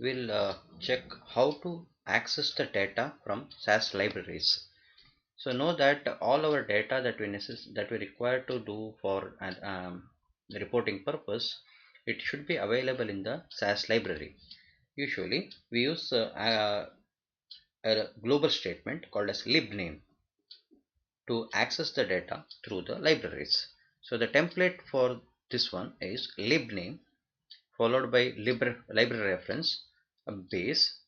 we'll check how to access the data from SAS libraries. So know that all our data that we require to do for an the reporting purpose, it should be available in the SAS library. Usually we use a global statement called as libname to access the data through the libraries. So the template for this one is libname followed by library reference, a base,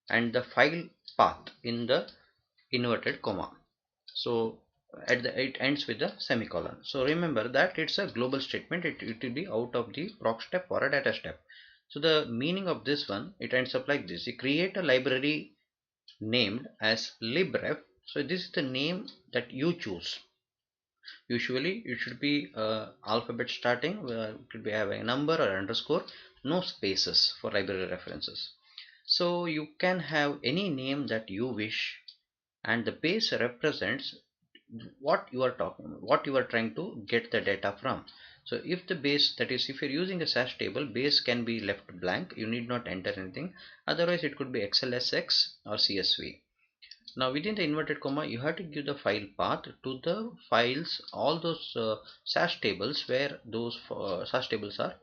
and the file path in the inverted comma. So it ends with a semicolon. So remember that it's a global statement. It will be out of the proc step or a data step. So the meaning of this one, it ends up like this: you create a library named as libref. So this is the name that you choose. Usually it should be alphabet starting, it could be have a number or underscore, no spaces for library references. So you can have any name that you wish, and the base represents what you are trying to get the data from. So if the base, that is if you're using a SAS table, base can be left blank, you need not enter anything. Otherwise it could be XLSX or CSV. Now within the inverted comma you have to give the file path to the files, all those SAS tables where those SAS tables are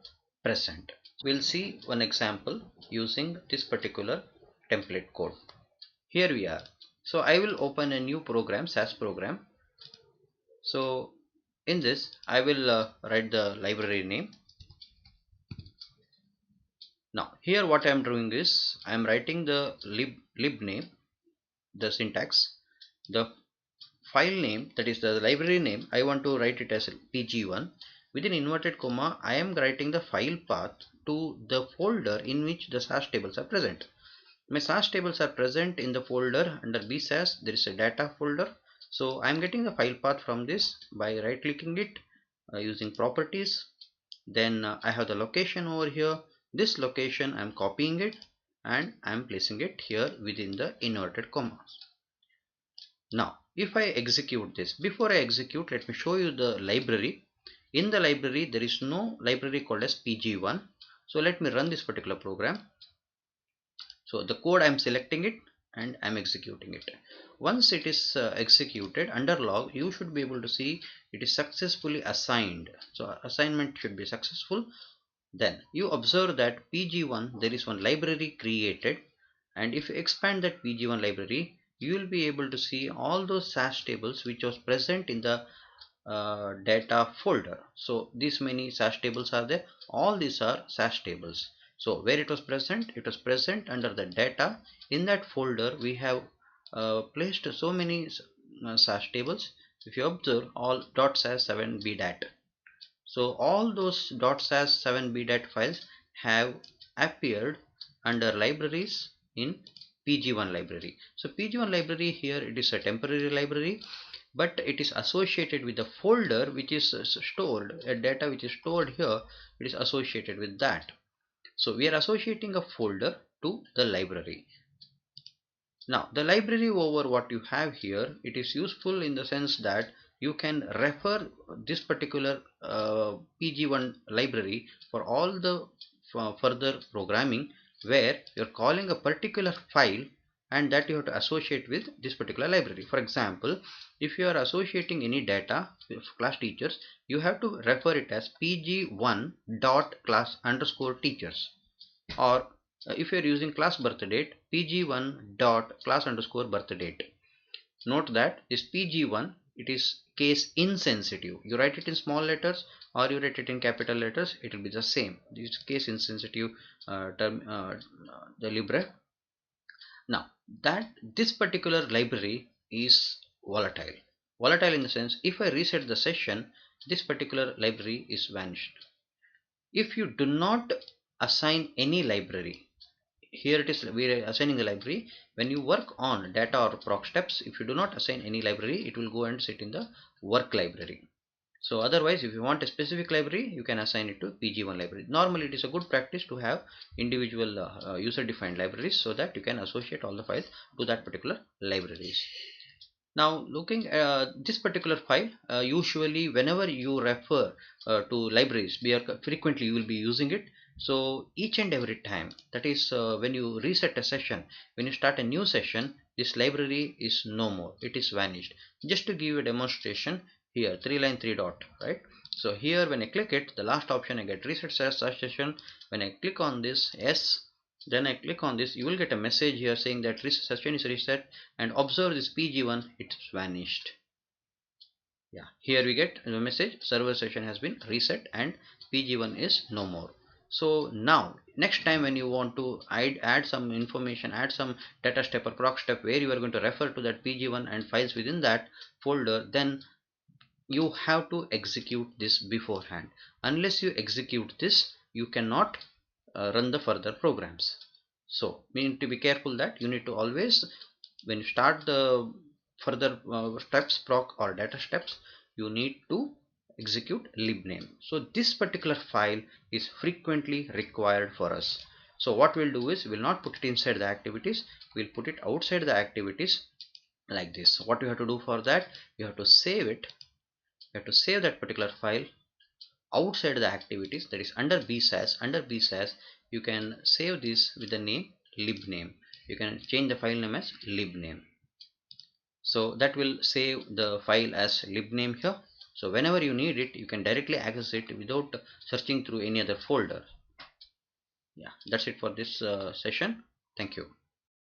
present. We'll see one example using this particular template code. Here we are. So I will open a new program, SAS program. So in this I will write the library name. Now here what I am doing is I am writing the lib name, the syntax, the file name, that is the library name, I want to write it as pg1. Within inverted comma I am writing the file path to the folder in which the SAS tables are present. My SAS tables are present in the folder under bsas. There is a data folder. So I am getting the file path from this by right clicking it using properties. Then I have the location over here. This location I am copying it and I am placing it here within the inverted commas. Now if I execute this, before I execute, let me show you the library. In the library there is no library called as pg1. So let me run this particular program. So the code I am selecting it and I am executing it. Once it is executed, under log you should be able to see it is successfully assigned. So assignment should be successful. Then you observe that pg1, there is one library created, and if you expand that pg1 library, you will be able to see all those SAS tables which was present in the data folder. So these many SAS tables are there. All these are SAS tables. So where it was present, it was present under the data. In that folder we have placed so many SAS tables. If you observe, all .sas7bdat. So all those .sas7bdat files have appeared under libraries in pg1 library. So pg1 library here, it is a temporary library, but it is associated with the folder which is stored, a data which is stored here, it is associated with that. So we are associating a folder to the library. Now the library over what you have here, it is useful in the sense that you can refer this particular pg1 library for all the further programming where you're calling a particular file and that you have to associate with this particular library. For example, if you are associating any data with class teachers, you have to refer it as pg1 dot class underscore teachers, or if you are using class birth date, pg1 dot class underscore birth date. Note that this pg1, it is case insensitive. You write it in small letters or you write it in capital letters, it will be the same. This is case insensitive term, the libre. Now that this particular library is volatile. Volatile in the sense, if I reset the session, this particular library is vanished. If you do not assign any library, here it is, we are assigning the library. When you work on data or proc steps, if you do not assign any library, it will go and sit in the work library. So otherwise, if you want a specific library, you can assign it to pg1 library. Normally it is a good practice to have individual user defined libraries so that you can associate all the files to that particular libraries. Now looking at this particular file, usually whenever you refer to libraries, frequently you will be using it. So each and every time, that is when you reset a session, when you start a new session, this library is no more, it is vanished. Just to give you a demonstration, here 3 line 3 dot, right? So here when I click it, the last option I get reset session. When I click on this yes, then I click on this, you will get a message here saying that session is reset, and observe this pg1, it's vanished. Yeah, here we get the message server session has been reset and pg1 is no more. So now next time when you want to add some information, add some data step or proc step where you are going to refer to that pg1 and files within that folder, then you have to execute this beforehand. Unless you execute this, you cannot run the further programs. So we need to be careful that you need to always, when you start the further steps, proc or data steps, you need to execute libname. So this particular file is frequently required for us. So what we'll do is we'll not put it inside the activities, we'll put it outside the activities like this. What you have to do for that, you have to save it, you have to save that particular file outside the activities, that is under bsas. Under bsas you can save this with the name libname. You can change the file name as libname, so that will save the file as libname here. So whenever you need it, you can directly access it without searching through any other folder. Yeah, that's it for this session. Thank you.